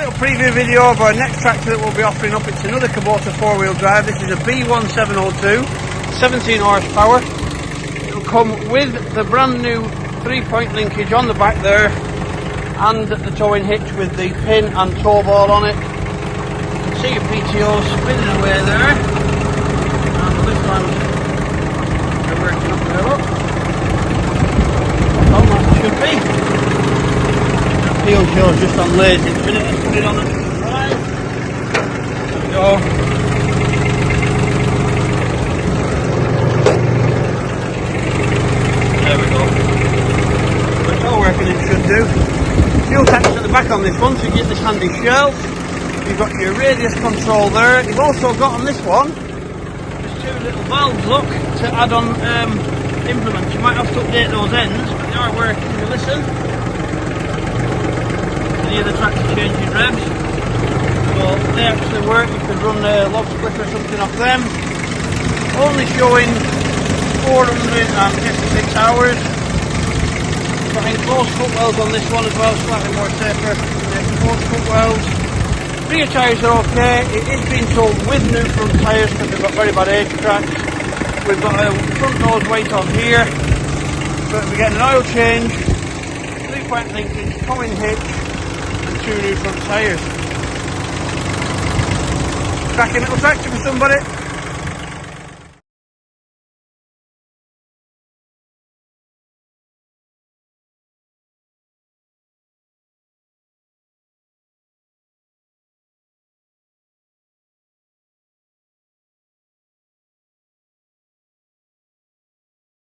little preview video of our next tractor that we'll be offering up. It's another Kubota 4-wheel drive. This is a B1702, 17 horsepower. It'll come with the brand new 3-point linkage on the back there and the towing hitch with the pin and tow ball on it. You can see your PTO spinning away there, and the lift lamps are working up there, look. That's all that should be. Field show's just on lazy at the minute. Let's put it on and drive. There we go. There we go. It's all working it should do. Fuel tanks at the back on this one, so you get this handy shelf. You've got your radius control there. You've also got on this one just two little valves, look, to add on implements. You might have to update those ends, but they are working. You listen. The tractor changes revs, so they actually work. You could run a log split or something off them. Only showing 456 hours. Got enclosed footwells on this one as well, slightly more safer. Enclosed footwells. Rear tyres are okay. It is being sold with new front tyres because they've got very bad age cracks. We've got a front nose weight on here, so we're getting an oil change, 3-point linkage, towing hitch, 2 new front tyres. Cracking little tractor for somebody.